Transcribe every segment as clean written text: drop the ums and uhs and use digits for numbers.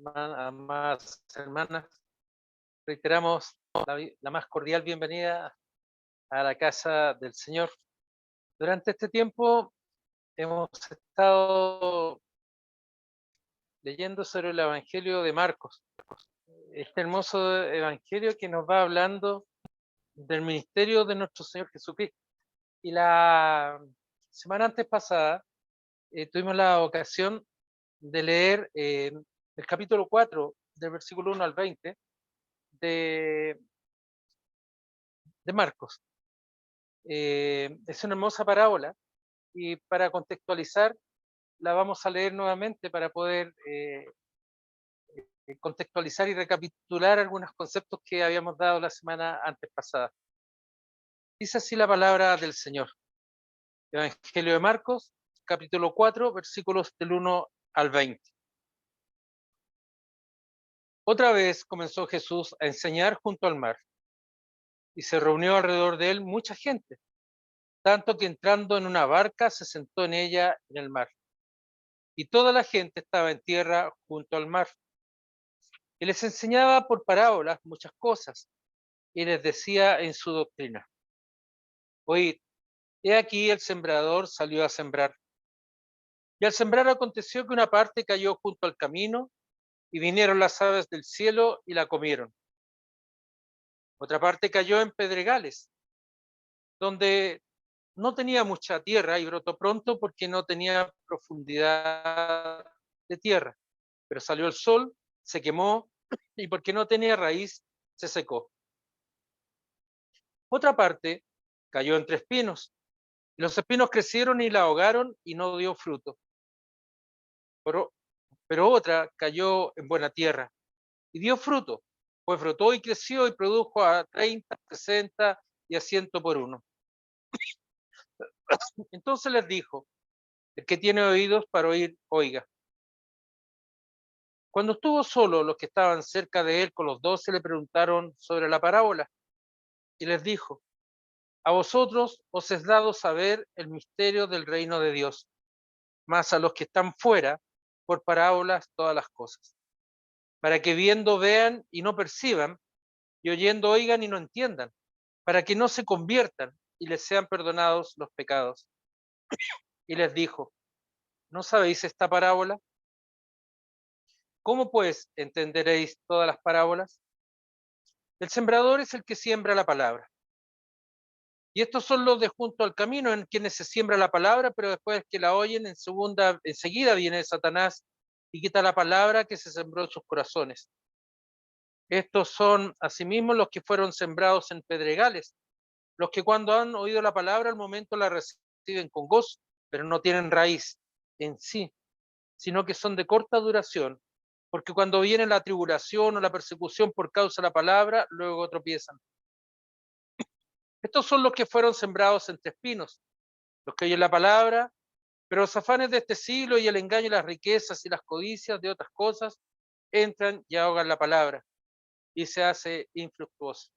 amadas hermanas, reiteramos la más cordial bienvenida a la casa del Señor. Durante este tiempo hemos estado leyendo sobre el Evangelio de Marcos, este hermoso Evangelio que nos va hablando del ministerio de nuestro Señor Jesucristo. Y la semana antes pasada tuvimos la ocasión de leer el capítulo 4, del versículo 1 al 20, de Marcos. Es una hermosa parábola y para contextualizar la vamos a leer nuevamente para poder contextualizar y recapitular algunos conceptos que habíamos dado la semana antes pasada. Dice así la palabra del Señor. Evangelio de Marcos, capítulo 4, versículos del 1 al 20. Otra vez comenzó Jesús a enseñar junto al mar, y se reunió alrededor de él mucha gente, tanto que entrando en una barca se sentó en ella en el mar. Y toda la gente estaba en tierra junto al mar. Y les enseñaba por parábolas muchas cosas, y les decía en su doctrina: Oíd, he aquí el sembrador salió a sembrar. Y al sembrar aconteció que una parte cayó junto al camino, y vinieron las aves del cielo y la comieron. Otra parte cayó en pedregales, donde no tenía mucha tierra y brotó pronto porque no tenía profundidad de tierra. Pero salió el sol, se quemó, y porque no tenía raíz, se secó. Otra parte cayó entre espinos, y los espinos crecieron y la ahogaron y no dio fruto. Pero, otra cayó en buena tierra y dio fruto, pues brotó y creció y produjo a 30, 60 y a 100 por uno. Entonces les dijo: el que tiene oídos para oír, oiga. Cuando estuvo solo, los que estaban cerca de él con los 12 le preguntaron sobre la parábola, y les dijo: a vosotros os es dado saber el misterio del reino de Dios, mas a los que están fuera, por parábolas todas las cosas, para que viendo vean y no perciban, y oyendo oigan y no entiendan, para que no se conviertan y les sean perdonados los pecados. Y les dijo: ¿no sabéis esta parábola? ¿Cómo pues entenderéis todas las parábolas? El sembrador es el que siembra la palabra. Y estos son los de junto al camino, en quienes se siembra la palabra, pero después que la oyen, enseguida viene Satanás y quita la palabra que se sembró en sus corazones. Estos son asimismo los que fueron sembrados en pedregales, los que cuando han oído la palabra al momento la reciben con gozo, pero no tienen raíz en sí, sino que son de corta duración, porque cuando viene la tribulación o la persecución por causa de la palabra, luego tropiezan. Estos son los que fueron sembrados entre espinos, los que oyen la palabra, pero los afanes de este siglo y el engaño y las riquezas y las codicias de otras cosas entran y ahogan la palabra y se hace infructuosa.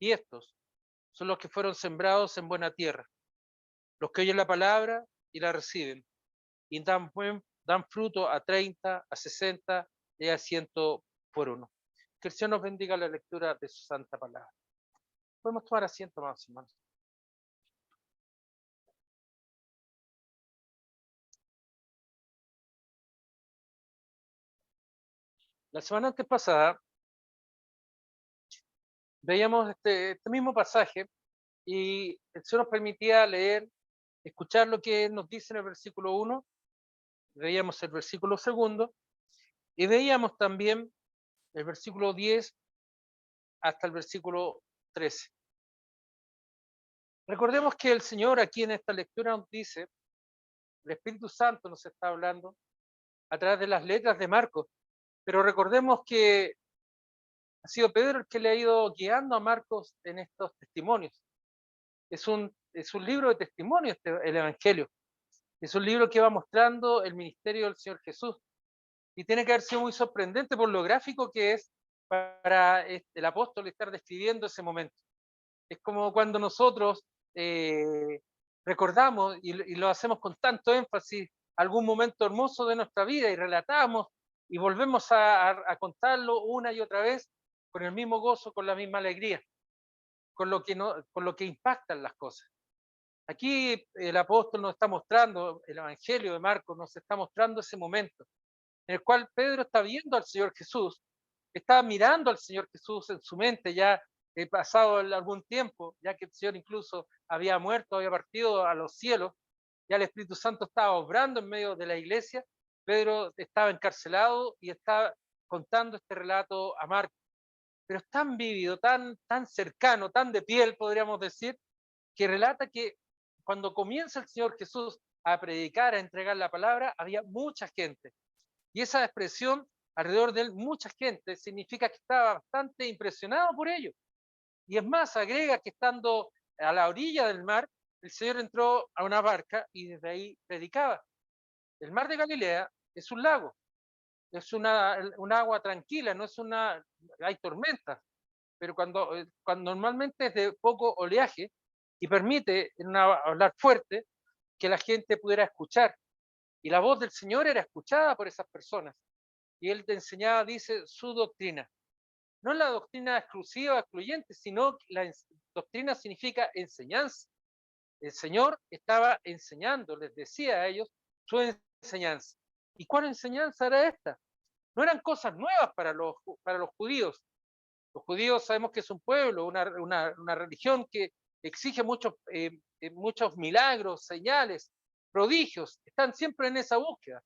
Y estos son los que fueron sembrados en buena tierra, los que oyen la palabra y la reciben, y dan fruto a 30, a 60 y a 100 por uno. Que el Señor nos bendiga la lectura de su santa palabra. Podemos tomar asiento, más hermanos. La semana antes pasada veíamos este mismo pasaje y el Señor nos permitía leer, escuchar lo que nos dice en el versículo 1, veíamos el versículo 2 y veíamos también el versículo 10 hasta el versículo 13. Recordemos que el Señor aquí en esta lectura nos dice, el Espíritu Santo nos está hablando a través de las letras de Marcos, pero recordemos que ha sido Pedro el que le ha ido guiando a Marcos en estos testimonios. Es un libro de testimonios el Evangelio. Es un libro que va mostrando el ministerio del Señor Jesús. Y tiene que haber sido muy sorprendente por lo gráfico que es para el apóstol estar describiendo ese momento. Es como cuando nosotros recordamos y lo hacemos con tanto énfasis algún momento hermoso de nuestra vida y relatamos y volvemos a contarlo una y otra vez con el mismo gozo, con la misma alegría, con lo que, no, con lo que impactan las cosas. Aquí el apóstol nos está mostrando, el Evangelio de Marcos nos está mostrando ese momento en el cual Pedro está viendo al Señor Jesús, está mirando al Señor Jesús en su mente ya pasado algún tiempo, ya que el Señor incluso había muerto, había partido a los cielos, ya el Espíritu Santo estaba obrando en medio de la iglesia, Pedro estaba encarcelado y está contando este relato a Marcos, pero es tan vívido, tan cercano, tan de piel, podríamos decir, que relata que cuando comienza el Señor Jesús a predicar, a entregar la palabra, había mucha gente. Y esa expresión alrededor de él, mucha gente, significa que estaba bastante impresionado por ello. Y es más, agrega que estando a la orilla del mar, el Señor entró a una barca y desde ahí predicaba. El mar de Galilea es un lago, es un agua tranquila, no es una, hay tormentas, pero cuando normalmente es de poco oleaje y permite hablar fuerte, que la gente pudiera escuchar. Y la voz del Señor era escuchada por esas personas. Y él te enseñaba, dice, su doctrina. No la doctrina exclusiva, excluyente, sino la doctrina significa enseñanza. El Señor estaba enseñando, les decía a ellos su enseñanza. ¿Y cuál enseñanza era esta? No eran cosas nuevas para los judíos. Los judíos sabemos que es un pueblo, una religión que exige muchos milagros, señales, prodigios. Están siempre en esa búsqueda.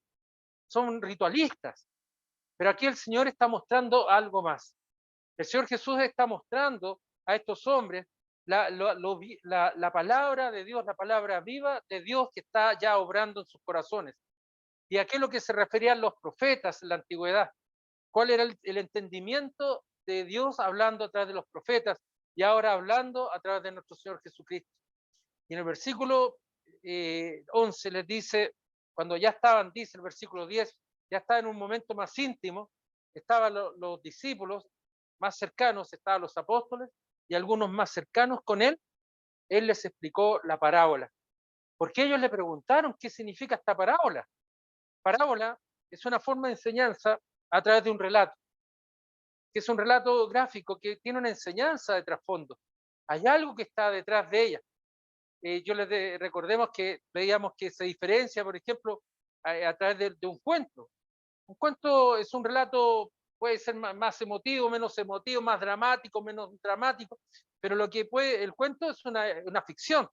Son ritualistas. Pero aquí el Señor está mostrando algo más. El Señor Jesús está mostrando a estos hombres la palabra de Dios, la palabra viva de Dios que está ya obrando en sus corazones. Y a qué es lo que se referían los profetas en la antigüedad. ¿Cuál era el entendimiento de Dios hablando a través de los profetas y ahora hablando a través de nuestro Señor Jesucristo? Y en el versículo 11 les dice, cuando ya estaban, dice el versículo 10, ya estaba en un momento más íntimo, estaban los discípulos más cercanos, estaban los apóstoles y algunos más cercanos con él les explicó la parábola. Porque ellos le preguntaron qué significa esta parábola. Parábola es una forma de enseñanza a través de un relato, que es un relato gráfico que tiene una enseñanza de trasfondo. Hay algo que está detrás de ella. Recordemos que veíamos que se diferencia, por ejemplo, a través de un cuento. Un cuento es un relato, puede ser más emotivo, menos emotivo, más dramático, menos dramático, pero el cuento es una ficción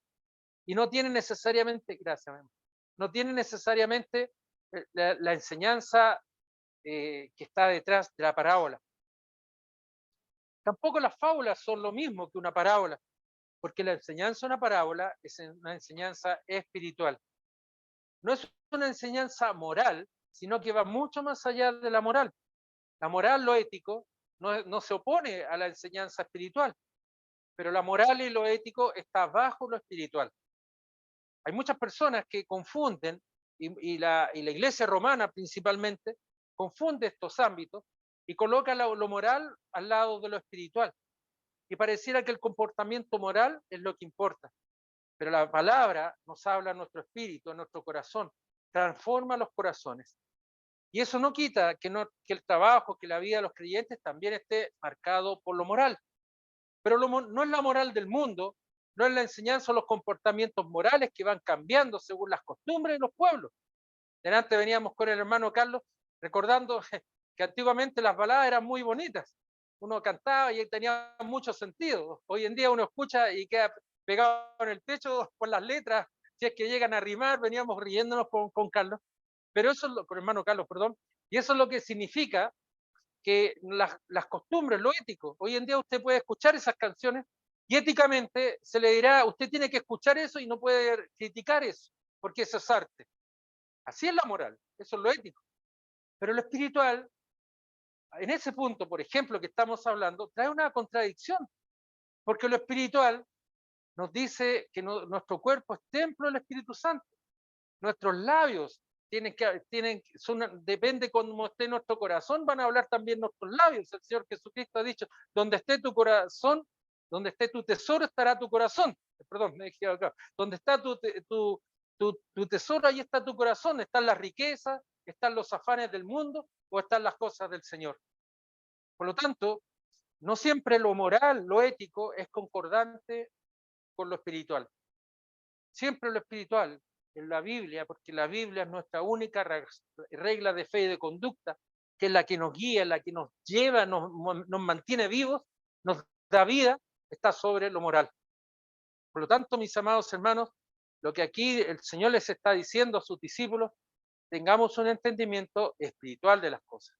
y no tiene necesariamente, gracias, no tiene necesariamente la enseñanza que está detrás de la parábola. Tampoco las fábulas son lo mismo que una parábola, porque la enseñanza de una parábola es una enseñanza espiritual. No es una enseñanza moral, sino que va mucho más allá de la moral. La moral, lo ético, no se opone a la enseñanza espiritual, pero la moral y lo ético está bajo lo espiritual. Hay muchas personas que confunden, y la iglesia romana principalmente, confunde estos ámbitos y coloca lo moral al lado de lo espiritual. Y pareciera que el comportamiento moral es lo que importa. Pero la palabra nos habla a nuestro espíritu, a nuestro corazón, transforma los corazones. Y eso no quita que el trabajo, que la vida de los creyentes también esté marcado por lo moral. Pero no es la moral del mundo, no es la enseñanza o los comportamientos morales que van cambiando según las costumbres de los pueblos. Delante veníamos con el hermano Carlos recordando que antiguamente las baladas eran muy bonitas. Uno cantaba y tenía mucho sentido. Hoy en día uno escucha y queda pegado en el techo por las letras, si es que llegan a rimar, veníamos riéndonos con Carlos, pero eso es con hermano Carlos, perdón, y eso es lo que significa que las costumbres, lo ético, hoy en día usted puede escuchar esas canciones y éticamente se le dirá, usted tiene que escuchar eso y no puede criticar eso, porque eso es arte. Así es la moral, eso es lo ético. Pero lo espiritual, en ese punto, por ejemplo, que estamos hablando, trae una contradicción, porque lo espiritual nos dice que nuestro cuerpo es templo del Espíritu Santo. Nuestros labios depende cómo esté nuestro corazón, van a hablar también nuestros labios. El Señor Jesucristo ha dicho, donde esté tu corazón, donde esté tu tesoro, estará tu corazón. Perdón, me he equivocado. Donde está tu tesoro, ahí está tu corazón. Están las riquezas, están los afanes del mundo. o están las cosas del Señor? Por lo tanto, no siempre lo moral, lo ético, es concordante con lo espiritual. Siempre lo espiritual en la Biblia, porque la Biblia es nuestra única regla de fe y de conducta, que es la que nos guía, la que nos lleva, nos mantiene vivos, nos da vida, está sobre lo moral. Por lo tanto, mis amados hermanos, lo que aquí el Señor les está diciendo a sus discípulos, tengamos un entendimiento espiritual de las cosas.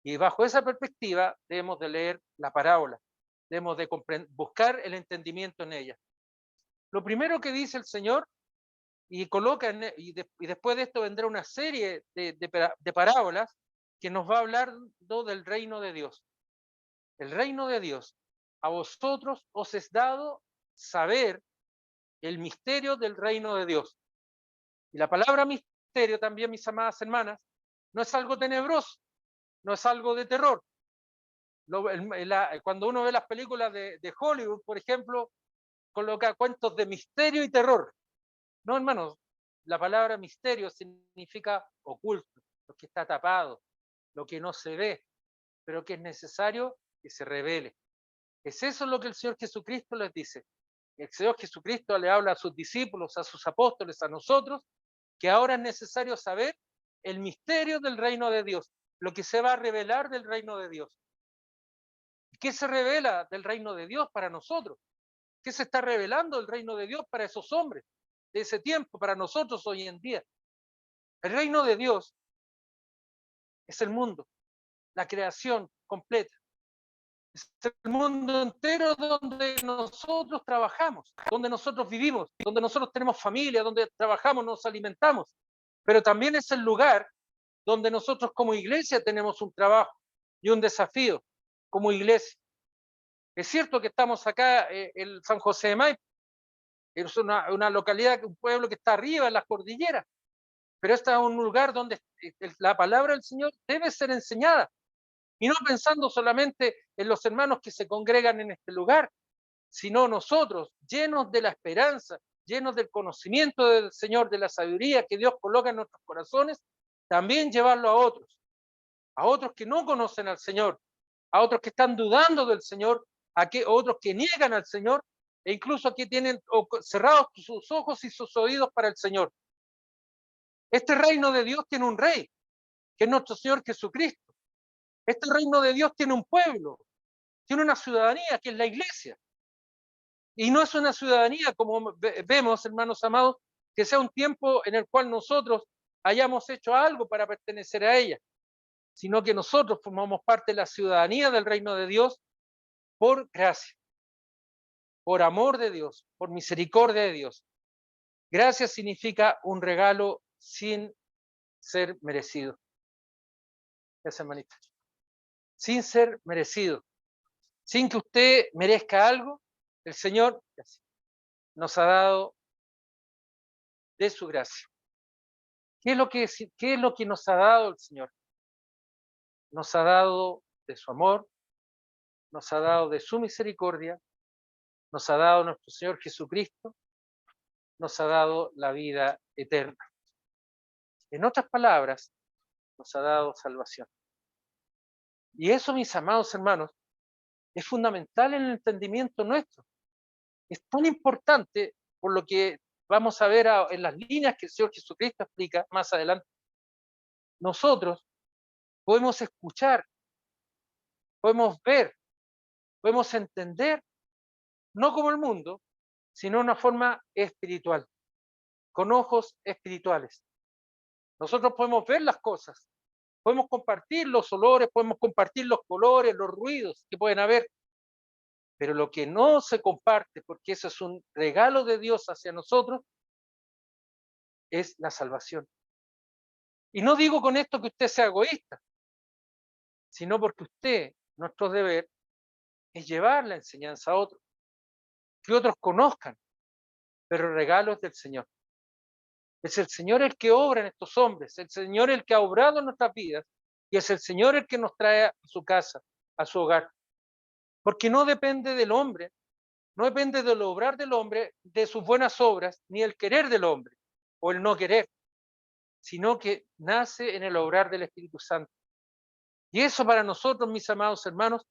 Y bajo esa perspectiva debemos de leer la parábola, debemos de buscar el entendimiento en ella. Lo primero que dice el Señor, y coloca, y después de esto vendrá una serie de parábolas que nos va a hablar del reino de Dios. El reino de Dios. A vosotros os es dado saber el misterio del reino de Dios. Y la palabra misterio también, mis amadas hermanas, no es algo tenebroso, no es algo de terror. Cuando uno ve las películas de Hollywood, por ejemplo, coloca cuentos de misterio y terror. No, hermanos, la palabra misterio significa oculto, lo que está tapado, lo que no se ve, pero que es necesario que se revele. Es eso lo que el Señor Jesucristo les dice. El Señor Jesucristo le habla a sus discípulos, a sus apóstoles, a nosotros, que ahora es necesario saber el misterio del reino de Dios, lo que se va a revelar del reino de Dios. ¿Qué se revela del reino de Dios para nosotros? ¿Qué se está revelando del reino de Dios para esos hombres de ese tiempo, para nosotros hoy en día? El reino de Dios es el mundo, la creación completa. Es el mundo entero donde nosotros trabajamos, donde nosotros vivimos, donde nosotros tenemos familia, donde trabajamos, nos alimentamos. Pero también es el lugar donde nosotros como iglesia tenemos un trabajo y un desafío como iglesia. Es cierto que estamos acá en San José de Maipo, es una localidad, un pueblo que está arriba en las cordilleras, pero este es un lugar donde la palabra del Señor debe ser enseñada, y no pensando solamente en los hermanos que se congregan en este lugar, sino nosotros, llenos de la esperanza, llenos del conocimiento del Señor, de la sabiduría que Dios coloca en nuestros corazones, también llevarlo a otros que no conocen al Señor, a otros que están dudando del Señor, a otros que niegan al Señor, e incluso que tienen cerrados sus ojos y sus oídos para el Señor. Este reino de Dios tiene un rey, que es nuestro Señor Jesucristo. Este reino de Dios tiene un pueblo, tiene una ciudadanía, que es la iglesia. Y no es una ciudadanía, como vemos, hermanos amados, que sea un tiempo en el cual nosotros hayamos hecho algo para pertenecer a ella, sino que nosotros formamos parte de la ciudadanía del reino de Dios por gracia, por amor de Dios, por misericordia de Dios. Gracia significa un regalo sin ser merecido. Esa hermanita. Sin ser merecido. Sin que usted merezca algo, el Señor nos ha dado de su gracia. ¿Qué es lo que nos ha dado el Señor? Nos ha dado de su amor, nos ha dado de su misericordia, nos ha dado nuestro Señor Jesucristo, nos ha dado la vida eterna. En otras palabras, nos ha dado salvación. Y eso, mis amados hermanos, es fundamental en el entendimiento nuestro. Es tan importante, por lo que vamos a ver en las líneas que el Señor Jesucristo explica más adelante. Nosotros podemos escuchar, podemos ver, podemos entender, no como el mundo, sino de una forma espiritual, con ojos espirituales. Nosotros podemos ver las cosas, podemos compartir los olores, podemos compartir los colores, los ruidos que pueden haber, pero lo que no se comparte, porque eso es un regalo de Dios hacia nosotros, es la salvación. Y no digo con esto que usted sea egoísta, sino porque usted, nuestro deber, es llevar la enseñanza a otros, que otros conozcan, pero el regalo es del Señor. Es el Señor el que obra en estos hombres, el Señor el que ha obrado en nuestras vidas, y es el Señor el que nos trae a su casa, a su hogar. Porque no depende del hombre, no depende del obrar del hombre, de sus buenas obras, ni el querer del hombre, o el no querer, sino que nace en el obrar del Espíritu Santo. Y eso para nosotros, mis amados hermanos,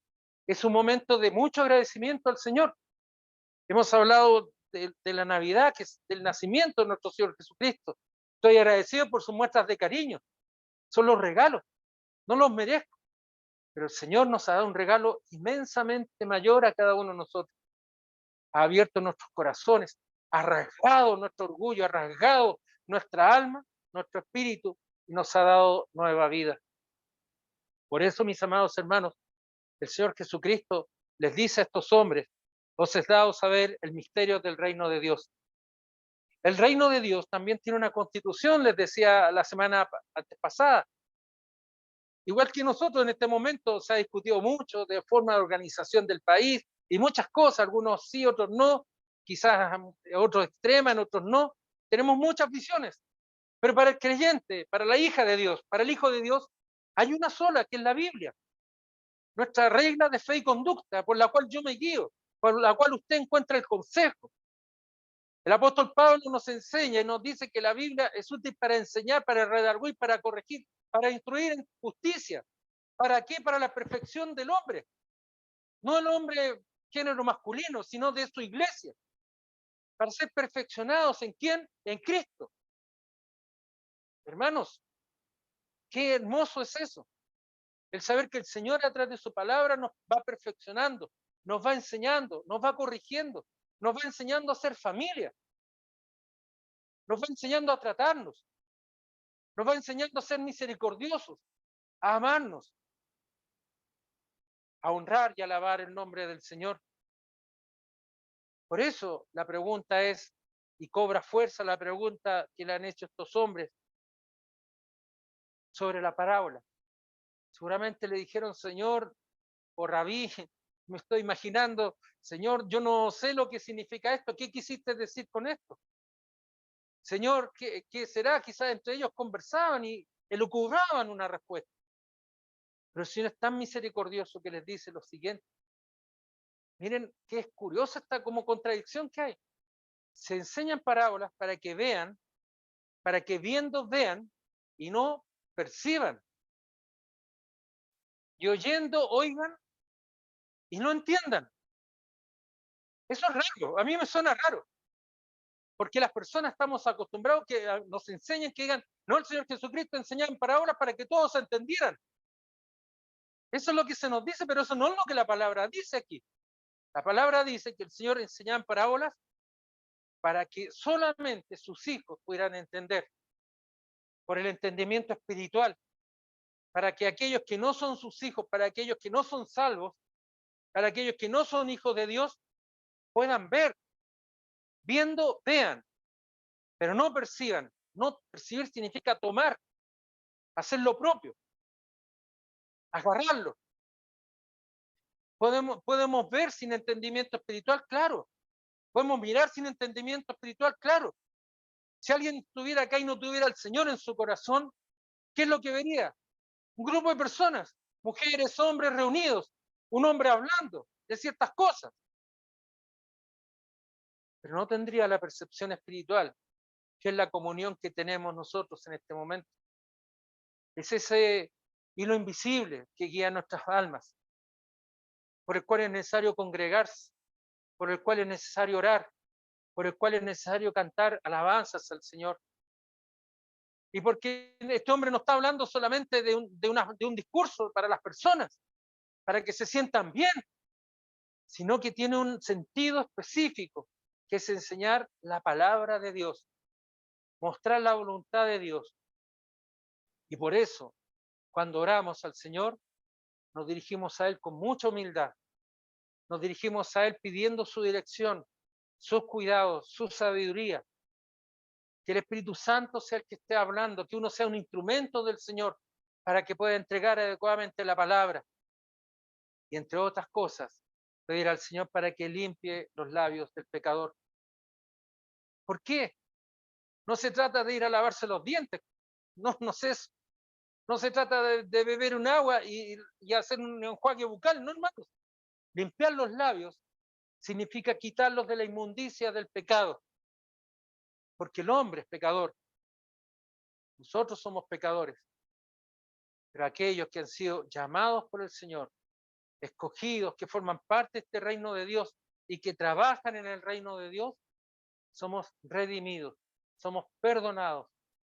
es un momento de mucho agradecimiento al Señor. Hemos hablado de la Navidad, que es del nacimiento de nuestro Señor Jesucristo. Estoy agradecido por sus muestras de cariño. Son los regalos, no los merezco, pero el Señor nos ha dado un regalo inmensamente mayor a cada uno de nosotros. Ha abierto nuestros corazones, ha rasgado nuestro orgullo, ha rasgado nuestra alma, nuestro espíritu y nos ha dado nueva vida. Por eso, mis amados hermanos, el Señor Jesucristo les dice a estos hombres: os es dado saber el misterio del reino de Dios. El reino de Dios también tiene una constitución, les decía la semana pasada. Igual que nosotros en este momento se ha discutido mucho de forma de organización del país y muchas cosas, algunos sí, otros no, quizás otros extreman, otros no. Tenemos muchas visiones, pero para el creyente, para la hija de Dios, para el hijo de Dios, hay una sola, que es la Biblia, nuestra regla de fe y conducta, por la cual yo me guío, por la cual usted encuentra el consejo. El apóstol Pablo nos enseña y nos dice que la Biblia es útil para enseñar, para redarguir, para corregir, para instruir en justicia. ¿Para qué? Para la perfección del hombre. No el hombre género masculino, sino de su iglesia. Para ser perfeccionados ¿en quién? En Cristo. Hermanos, qué hermoso es eso. El saber que el Señor a través de su palabra nos va perfeccionando, nos va enseñando, nos va corrigiendo, nos va enseñando a ser familia, nos va enseñando a tratarnos, nos va enseñando a ser misericordiosos, a amarnos, a honrar y alabar el nombre del Señor. Por eso la pregunta es, y cobra fuerza la pregunta que le han hecho estos hombres sobre la parábola. Seguramente le dijeron: Señor o Rabí, me estoy imaginando, Señor, yo no sé lo que significa esto, ¿qué quisiste decir con esto? Señor, ¿qué será? Quizás entre ellos conversaban y elucubraban una respuesta. Pero el Señor es tan misericordioso que les dice lo siguiente. Miren qué es curiosa esta como contradicción que hay. Se enseñan parábolas para que vean, para que viendo vean y no perciban. Y oyendo oigan y no entiendan. Eso es raro, a mí me suena raro, porque las personas estamos acostumbrados que nos enseñen, que digan: no, el Señor Jesucristo enseñaba en parábolas para que todos entendieran. Eso es lo que se nos dice, pero eso no es lo que la palabra dice aquí. La palabra dice que el Señor enseñaba en parábolas para que solamente sus hijos pudieran entender, por el entendimiento espiritual, para que aquellos que no son sus hijos, para aquellos que no son salvos, para aquellos que no son hijos de Dios, puedan ver. Viendo, vean, pero no perciban. No percibir significa tomar, hacer lo propio, agarrarlo. Podemos ver sin entendimiento espiritual, claro. Podemos mirar sin entendimiento espiritual, claro. Si alguien estuviera acá y no tuviera al Señor en su corazón, ¿qué es lo que vería? Un grupo de personas, mujeres, hombres reunidos, un hombre hablando de ciertas cosas, pero no tendría la percepción espiritual, que es la comunión que tenemos nosotros en este momento. Es ese hilo invisible que guía nuestras almas, por el cual es necesario congregarse, por el cual es necesario orar, por el cual es necesario cantar alabanzas al Señor. Y porque este hombre no está hablando solamente de un discurso para las personas, para que se sientan bien, sino que tiene un sentido específico, que es enseñar la palabra de Dios, mostrar la voluntad de Dios. Y por eso, cuando oramos al Señor, nos dirigimos a Él con mucha humildad, nos dirigimos a Él pidiendo su dirección, sus cuidados, su sabiduría, que el Espíritu Santo sea el que esté hablando, que uno sea un instrumento del Señor para que pueda entregar adecuadamente la palabra. Y entre otras cosas, pedir al Señor para que limpie los labios del pecador. ¿Por qué? No se trata de ir a lavarse los dientes, no sé, no se trata de beber un agua y hacer un enjuague bucal, no, hermanos. Limpiar los labios significa quitarlos de la inmundicia del pecado, porque el hombre es pecador, nosotros somos pecadores, Pero aquellos que han sido llamados por el Señor, escogidos, que forman parte de este reino de Dios y que trabajan en el reino de Dios, somos redimidos, somos perdonados.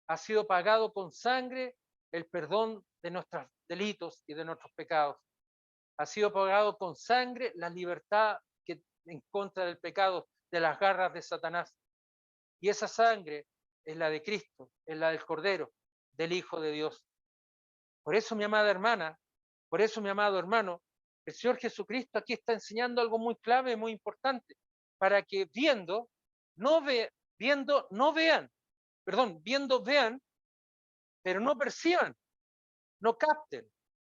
Ha sido pagado con sangre el perdón de nuestros delitos y de nuestros pecados. Ha sido pagado con sangre la libertad que en contra del pecado, de las garras de Satanás. Y esa sangre es la de Cristo, es la del Cordero, del Hijo de Dios. Por eso, mi amada hermana, por eso, mi amado hermano, el Señor Jesucristo aquí está enseñando algo muy clave, muy importante, para que viendo, no vean, perdón, viendo vean, pero no perciban, no capten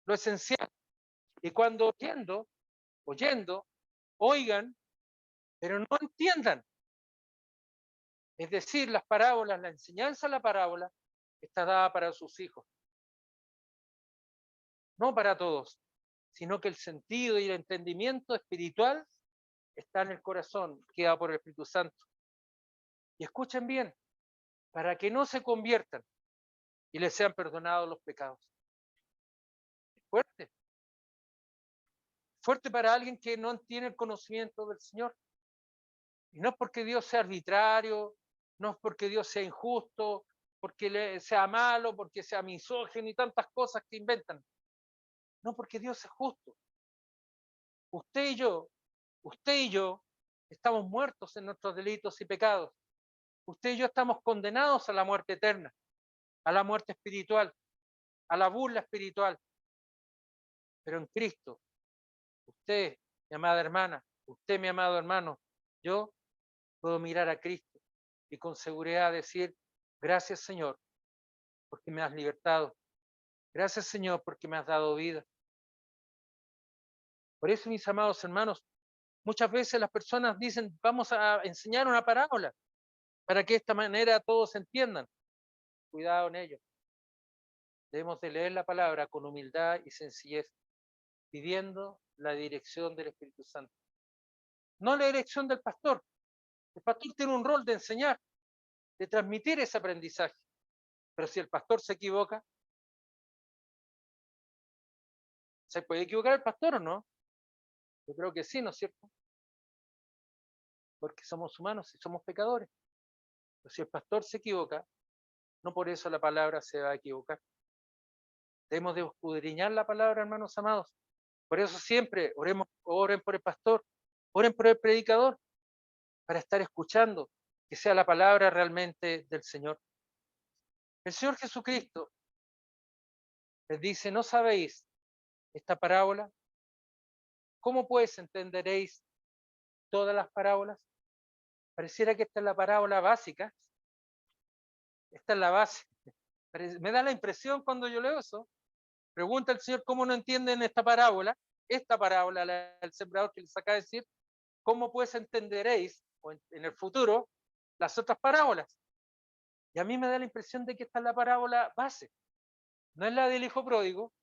lo esencial. Y cuando oyendo, oigan, pero no entiendan. Es decir, las parábolas, la enseñanza de la parábola está dada para sus hijos, no para todos, sino que el sentido y el entendimiento espiritual está en el corazón, queda por el Espíritu Santo. Y escuchen bien, para que no se conviertan y les sean perdonados los pecados. Fuerte, fuerte para alguien que no tiene el conocimiento del Señor. Y no es porque Dios sea arbitrario, no es porque Dios sea injusto, porque sea malo, porque sea misógino y tantas cosas que inventan. No, porque Dios es justo. Usted y yo, usted y yo estamos muertos en nuestros delitos y pecados. Usted y yo estamos condenados a la muerte eterna, a la muerte espiritual, a la burla espiritual. Pero en Cristo, usted, mi amada hermana, usted, mi amado hermano, yo puedo mirar a Cristo y con seguridad decir, gracias Señor, porque me has libertado. Gracias Señor, porque me has dado vida. Por eso, mis amados hermanos, muchas veces las personas dicen, vamos a enseñar una parábola para que de esta manera todos entiendan. Cuidado en ello. Debemos de leer la palabra con humildad y sencillez, pidiendo la dirección del Espíritu Santo. No la dirección del pastor. El pastor tiene un rol de enseñar, de transmitir ese aprendizaje. Pero si el pastor se equivoca, ¿se puede equivocar el pastor o no? Yo creo que sí, ¿no es cierto? Porque somos humanos y somos pecadores. Pero si el pastor se equivoca, no por eso la palabra se va a equivocar. Debemos de escudriñar la palabra, hermanos amados. Por eso siempre oren por el pastor, oren por el predicador, para estar escuchando, que sea la palabra realmente del Señor. El Señor Jesucristo les dice, ¿no sabéis esta parábola? ¿Cómo pues entenderéis todas las parábolas? Pareciera que esta es la parábola básica. Esta es la base. Me da la impresión cuando yo leo eso. Pregunta el Señor, ¿cómo no entienden esta parábola? Esta parábola, el sembrador que les acaba de decir, ¿cómo pues entenderéis en el futuro las otras parábolas? Y a mí me da la impresión de que esta es la parábola base. No es la del hijo pródigo,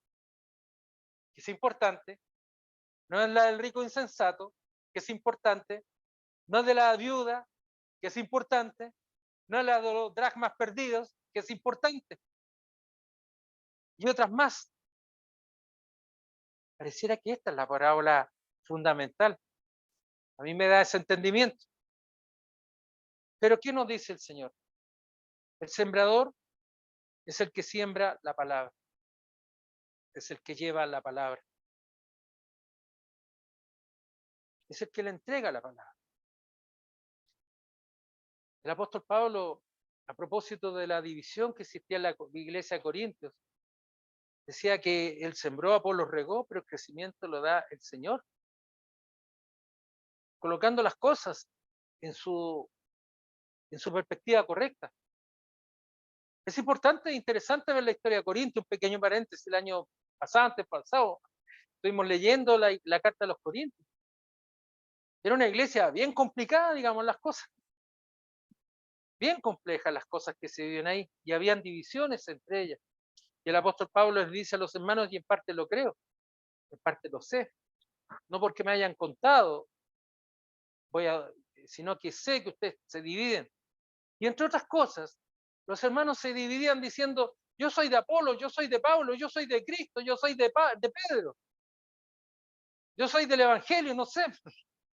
que es importante, no es la del rico insensato, que es importante, no es de la viuda, que es importante, no es la de los dracmas perdidos, que es importante, y otras más. Pareciera que esta es la parábola fundamental. A mí me da ese entendimiento. Pero ¿qué nos dice el Señor? El sembrador es el que siembra la palabra, es el que lleva la palabra, es el que le entrega la palabra. El apóstol Pablo, a propósito de la división que existía en la iglesia de Corintios, decía que él sembró, Apolo regó, pero el crecimiento lo da el Señor, colocando las cosas en su, en su perspectiva correcta. Es importante e interesante ver la historia de Corintios, un pequeño paréntesis, el año pasado, estuvimos leyendo la carta de los Corintios. Era una iglesia bien complicada, digamos, las cosas, bien complejas las cosas que se vivían ahí, y habían divisiones entre ellas. Y el apóstol Pablo les dice a los hermanos, y en parte lo creo, en parte lo sé, no porque me hayan contado, sino que sé que ustedes se dividen. Y entre otras cosas, los hermanos se dividían diciendo, Yo soy de Apolo, yo soy de Pablo, yo soy de Cristo, yo soy de Pedro, yo soy del Evangelio, no sé.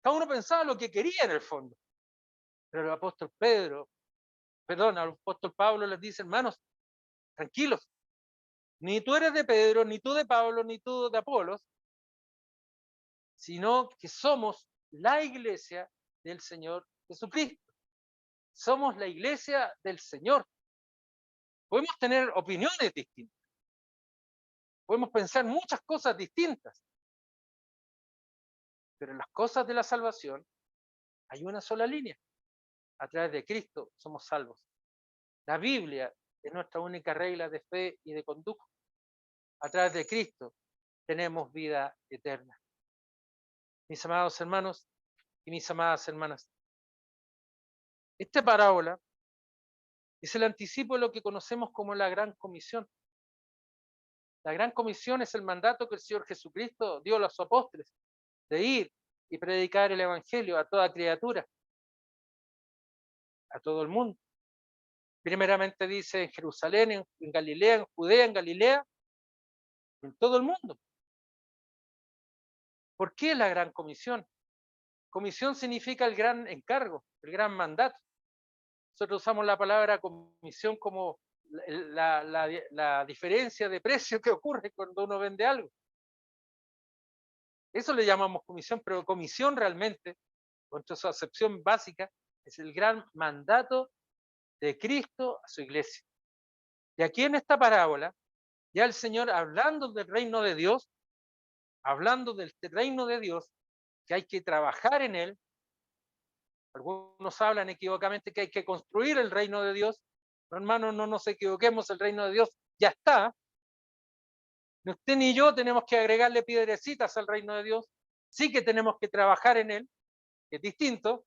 Cada uno pensaba lo que quería en el fondo. Pero el apóstol Pedro, perdón, al apóstol Pablo les dice, hermanos, tranquilos, ni tú eres de Pedro, ni tú de Pablo, ni tú de Apolos, sino que somos la iglesia del Señor Jesucristo. Somos la iglesia del Señor. Podemos tener opiniones distintas, podemos pensar muchas cosas distintas, pero en las cosas de la salvación hay una sola línea. A través de Cristo somos salvos. La Biblia es nuestra única regla de fe y de conducta. A través de Cristo tenemos vida eterna. Mis amados hermanos y mis amadas hermanas, esta parábola es el anticipo de lo que conocemos como la Gran Comisión. La Gran Comisión es el mandato que el Señor Jesucristo dio a los apóstoles de ir y predicar el Evangelio a toda criatura, a todo el mundo. Primeramente dice en Jerusalén, en Galilea, en Judea, en Galilea, en todo el mundo. ¿Por qué la Gran Comisión? Comisión significa el gran encargo, el gran mandato. Nosotros usamos la palabra comisión como la diferencia de precio que ocurre cuando uno vende algo. Eso le llamamos comisión, pero comisión realmente, con su acepción básica, es el gran mandato de Cristo a su iglesia. Y aquí en esta parábola, ya el Señor hablando del reino de Dios, hablando del reino de Dios, que hay que trabajar en él. Algunos hablan equivocadamente que hay que construir el reino de Dios. No, hermanos, no nos equivoquemos, el reino de Dios ya está. Ni usted ni yo tenemos que agregarle piedrecitas al reino de Dios. Sí que tenemos que trabajar en él, que es distinto.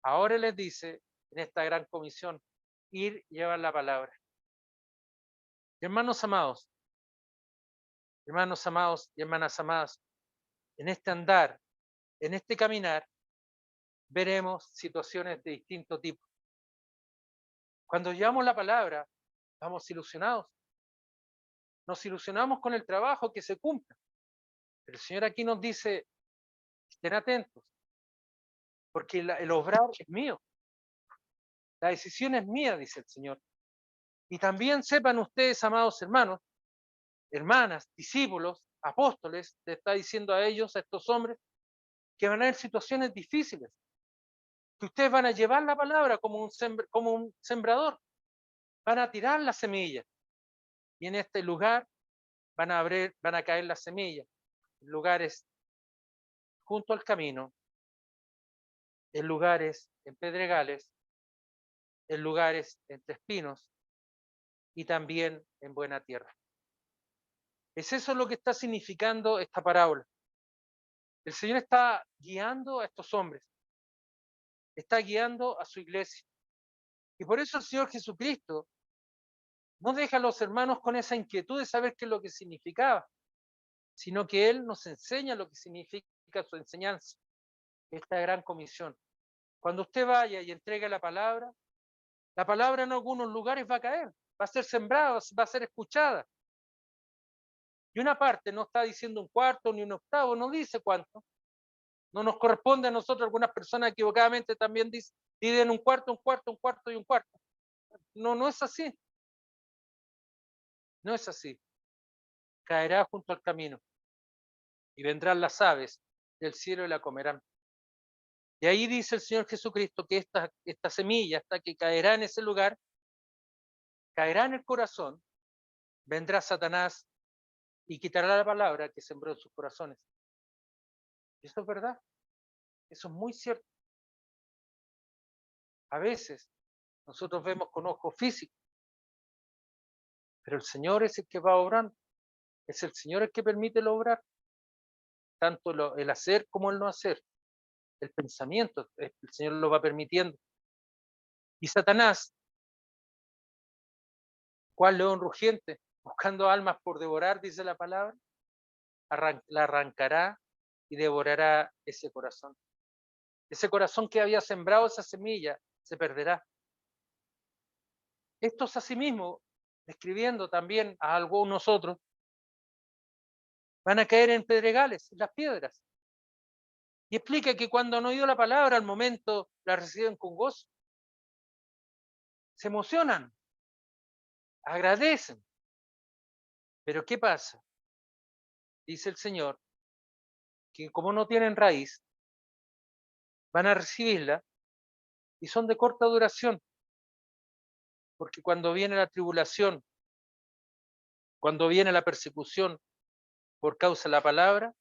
Ahora les dice en esta gran comisión, ir y llevar la palabra. Hermanos amados y hermanas amadas, en este andar, en este caminar, veremos situaciones de distinto tipo. Cuando llevamos la palabra, vamos ilusionados. Nos ilusionamos con el trabajo que se cumpla. Pero el Señor aquí nos dice, estén atentos, porque el obrar es mío. La decisión es mía, dice el Señor. Y también sepan ustedes, amados hermanos, hermanas, discípulos, apóstoles, le está diciendo a ellos, a estos hombres, que van a haber situaciones difíciles, que ustedes van a llevar la palabra como un sembrador, van a tirar la semilla, y en este lugar van a caer las semillas, en lugares junto al camino, en lugares, en pedregales, en lugares entre espinos y también en buena tierra. Es eso lo que está significando esta parábola. El Señor está guiando a estos hombres, está guiando a su iglesia. Y por eso el Señor Jesucristo no deja a los hermanos con esa inquietud de saber qué es lo que significaba, sino que Él nos enseña lo que significa su enseñanza, esta gran comisión. Cuando usted vaya y entregue la palabra en algunos lugares va a caer, va a ser sembrada, va a ser escuchada. Y una parte no está diciendo un cuarto ni un octavo, no dice cuánto. No nos corresponde a nosotros, algunas personas equivocadamente también piden un cuarto, un cuarto, un cuarto y un cuarto. No, no es así. No es así. Caerá junto al camino y vendrán las aves del cielo y la comerán. Y ahí dice el Señor Jesucristo que esta semilla, hasta que caerá en ese lugar, caerá en el corazón, vendrá Satanás y quitará la palabra que sembró en sus corazones. Y eso es verdad, eso es muy cierto. A veces nosotros vemos con ojos físicos, pero el Señor es el que va obrando, es el Señor el que permite el obrar, tanto el hacer como el no hacer, el pensamiento, el Señor lo va permitiendo. Y Satanás, cual león rugiente, buscando almas por devorar, dice la palabra, la arrancará y devorará ese corazón. Ese corazón que había sembrado esa semilla se perderá. Esto es asimismo escribiendo también a algunos otros, van a caer en pedregales, en las piedras. Y explica que cuando han oído la palabra, al momento la reciben con gozo, se emocionan, agradecen. Pero ¿qué pasa? Dice el Señor, que como no tienen raíz, van a recibirla y son de corta duración, porque cuando viene la tribulación, cuando viene la persecución por causa de la palabra,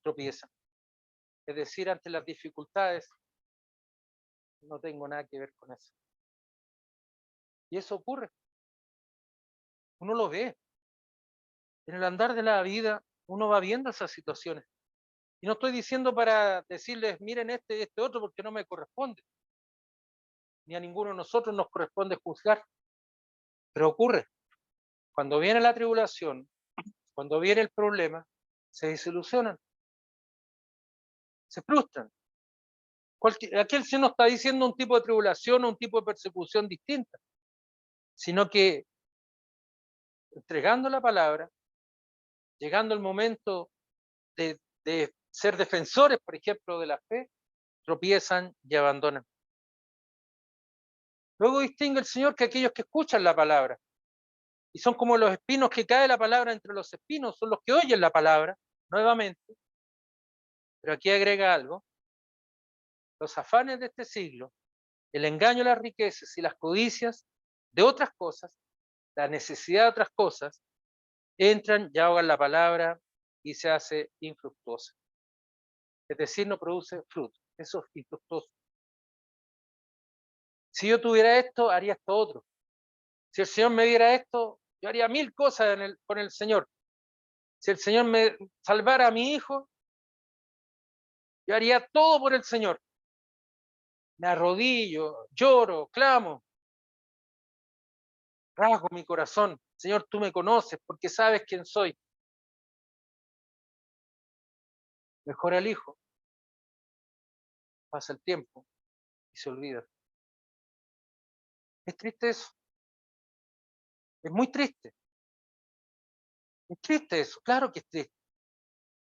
tropiezan. Es decir, ante las dificultades, no tengo nada que ver con eso. Y eso ocurre. Uno lo ve. En el andar de la vida, uno va viendo esas situaciones. Y no estoy diciendo para decirles, miren este y este otro, porque no me corresponde. Ni a ninguno de nosotros nos corresponde juzgar. Pero ocurre. Cuando viene la tribulación, cuando viene el problema, se desilusionan, se frustran. Aquí el Señor no está diciendo un tipo de tribulación o un tipo de persecución distinta, sino que entregando la palabra, llegando el momento de ser defensores, por ejemplo, de la fe, tropiezan y abandonan. Luego distingue el Señor que aquellos que escuchan la palabra, y son como los espinos que cae la palabra entre los espinos, son los que oyen la palabra, nuevamente, pero aquí agrega algo, los afanes de este siglo, el engaño a las riquezas y las codicias de otras cosas, la necesidad de otras cosas, entran y ahogan la palabra y se hace infructuosa. Es decir, no produce fruto, eso es infructuoso. Si yo tuviera esto, haría esto otro. Si el Señor me diera esto, yo haría 1000 cosas con el Señor. Si el Señor me salvara a mi hijo, yo haría todo por el Señor. Me arrodillo, lloro, clamo, rasgo mi corazón. Señor, tú me conoces porque sabes quién soy. Mejor al hijo. Pasa el tiempo y se olvida. Es triste eso. Es muy triste. Es triste eso. Claro que es triste.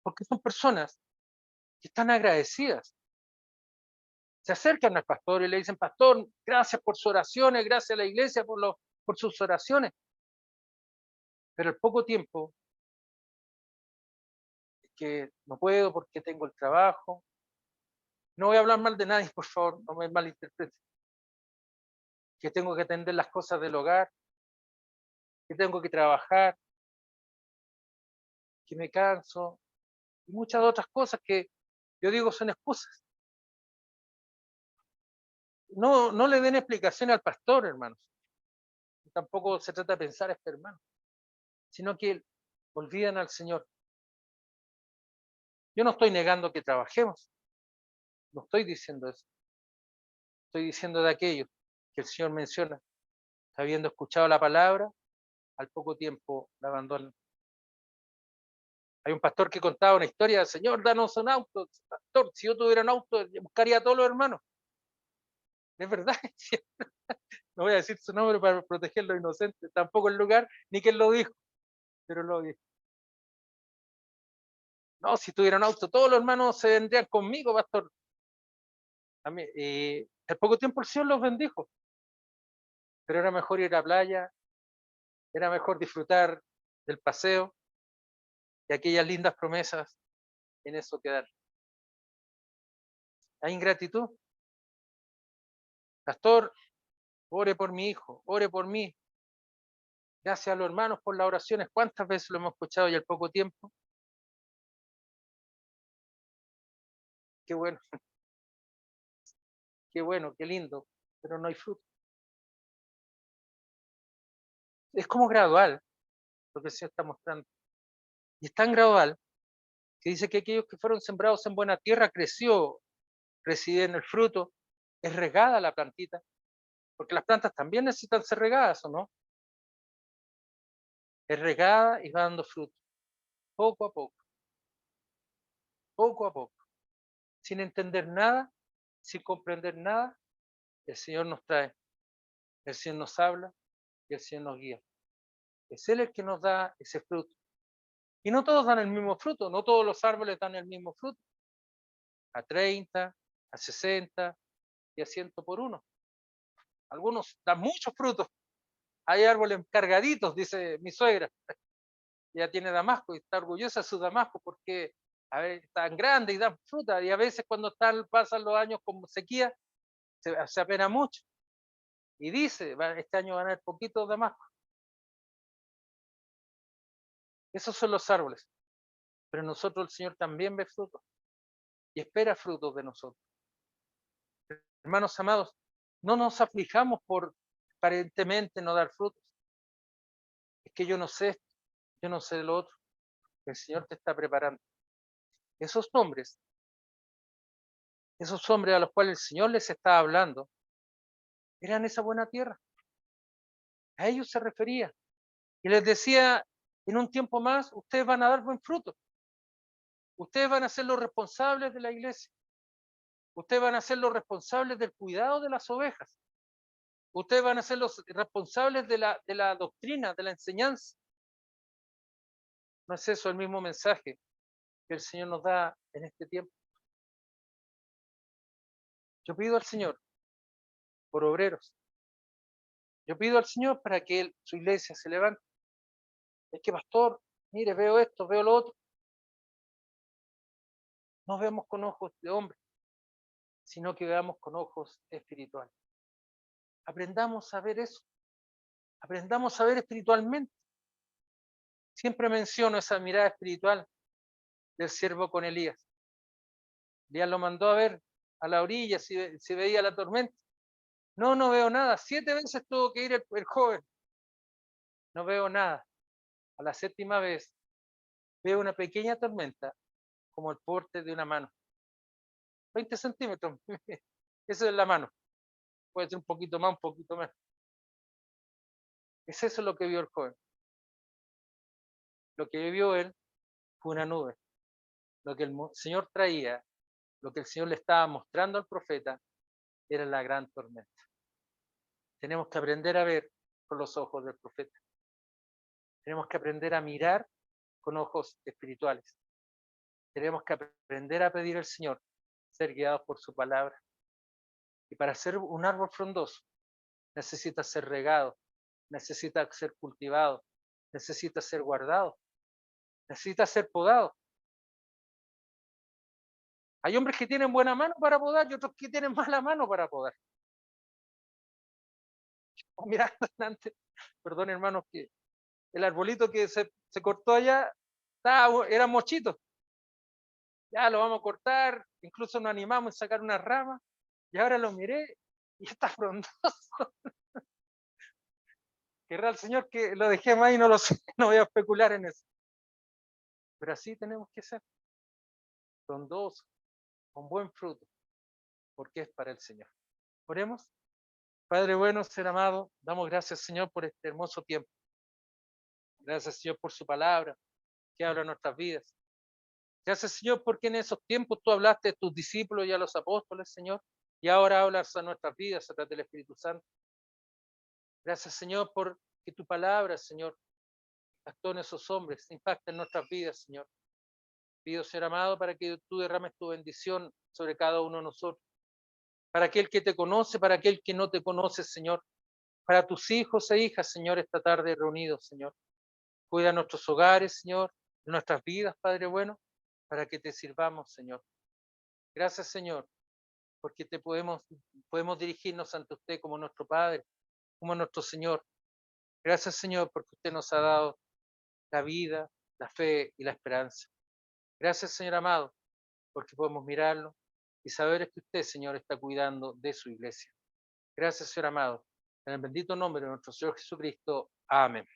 Porque son personas que están agradecidas. Se acercan al pastor y le dicen, pastor, gracias por sus oraciones, gracias a la iglesia por sus oraciones. Pero al poco tiempo, es que no puedo porque tengo el trabajo. No voy a hablar mal de nadie, por favor, no me malinterprete. Que tengo que atender las cosas del hogar, que tengo que trabajar, que me canso, y muchas otras cosas que yo digo son excusas. No, no le den explicación al pastor, hermanos. Tampoco se trata de pensar este hermano, sino que olvidan al Señor. Yo no estoy negando que trabajemos, no estoy diciendo eso. Estoy diciendo de aquellos que el Señor menciona, habiendo escuchado la palabra, al poco tiempo la abandonan. Hay un pastor que contaba una historia, Señor, danos un auto. Pastor, si yo tuviera un auto, buscaría a todos los hermanos. Es verdad, no voy a decir su nombre para proteger a los inocentes, tampoco el lugar, ni quién lo dijo, pero lo dijo. No, si tuviera un auto, todos los hermanos se vendrían conmigo, pastor. Al poco tiempo el Señor los bendijo, pero era mejor ir a la playa, era mejor disfrutar del paseo y aquellas lindas promesas en eso quedar. Hay ingratitud. Pastor, ore por mi hijo, ore por mí. Gracias a los hermanos por las oraciones. ¿Cuántas veces lo hemos escuchado y al poco tiempo? Qué bueno, qué bueno, qué lindo, pero no hay fruto. Es como gradual lo que el Señor está mostrando. Y es tan gradual que dice que aquellos que fueron sembrados en buena tierra creció, reciben el fruto, es regada la plantita, porque las plantas también necesitan ser regadas, ¿o no? Es regada y va dando fruto, poco a poco, poco a poco, sin entender nada, sin comprender nada, el Señor nos trae, el Señor nos habla, y el Señor nos guía. Es Él el que nos da ese fruto. Y no todos dan el mismo fruto, no todos los árboles dan el mismo fruto. A 30, a 60 y a 100 por uno. Algunos dan muchos frutos. Hay árboles cargaditos, dice mi suegra. Ella tiene damasco y está orgullosa de su damasco porque a ver, están grandes y dan fruta. Y a veces cuando pasan los años con sequía, se apena mucho. Y dice, este año van a haber poquitos damasco. Esos son los árboles. Pero nosotros el Señor también ve frutos y espera frutos de nosotros. Hermanos amados, no nos aflijamos por aparentemente no dar frutos. Es que yo no sé esto, yo no sé lo otro. El Señor te está preparando. Esos hombres a los cuales el Señor les estaba hablando, eran esa buena tierra. A ellos se refería. Y les decía, en un tiempo más, ustedes van a dar buen fruto. Ustedes van a ser los responsables de la iglesia. Ustedes van a ser los responsables del cuidado de las ovejas. Ustedes van a ser los responsables de la doctrina, de la enseñanza. ¿No es eso el mismo mensaje que el Señor nos da en este tiempo? Yo pido al Señor por obreros. Yo pido al Señor para que su iglesia se levante. Es que, pastor, mire, veo esto, veo lo otro. No vemos con ojos de hombre, sino que veamos con ojos espirituales. Aprendamos a ver eso. Aprendamos a ver espiritualmente. Siempre menciono esa mirada espiritual del siervo con Elías. Elías lo mandó a ver a la orilla si veía la tormenta. No veo nada. 7 veces tuvo que ir el joven. No veo nada. A la 7ª vez veo una pequeña tormenta como el porte de una mano. 20 centímetros. Eso es la mano. Puede ser un poquito más, un poquito menos. Es eso lo que vio el joven. Lo que vio él fue una nube. Lo que el Señor traía, lo que el Señor le estaba mostrando al profeta, era la gran tormenta. Tenemos que aprender a ver con los ojos del profeta. Tenemos que aprender a mirar con ojos espirituales. Tenemos que aprender a pedir al Señor ser guiados por su palabra. Y para ser un árbol frondoso, necesita ser regado, necesita ser cultivado, necesita ser guardado, necesita ser podado. Hay hombres que tienen buena mano para podar y otros que tienen mala mano para podar. Mirando adelante, perdón hermanos, que el arbolito que se cortó allá era mochito. Ya lo vamos a cortar, incluso nos animamos a sacar una rama y ahora lo miré y está frondoso. Querrá el Señor que lo dejemos ahí, no lo sé, no voy a especular en eso. Pero así tenemos que ser, frondosos, con buen fruto, porque es para el Señor. Oremos. Padre bueno, ser amado, damos gracias Señor por este hermoso tiempo. Gracias Señor por su palabra que habla en nuestras vidas. Gracias Señor porque en esos tiempos tú hablaste a tus discípulos y a los apóstoles, Señor, y ahora hablas a nuestras vidas a través del Espíritu Santo. Gracias Señor por que tu palabra, Señor, actúa en esos hombres, impacta en nuestras vidas, Señor. Pido, Señor amado, para que tú derrames tu bendición sobre cada uno de nosotros. Para aquel que te conoce, para aquel que no te conoce, Señor. Para tus hijos e hijas, Señor, esta tarde reunidos, Señor. Cuida nuestros hogares, Señor, nuestras vidas, Padre bueno, para que te sirvamos, Señor. Gracias, Señor, porque podemos dirigirnos ante usted como nuestro Padre, como nuestro Señor. Gracias, Señor, porque usted nos ha dado la vida, la fe y la esperanza. Gracias, Señor amado, porque podemos mirarlo y saber que usted, Señor, está cuidando de su iglesia. Gracias, Señor amado. En el bendito nombre de nuestro Señor Jesucristo. Amén.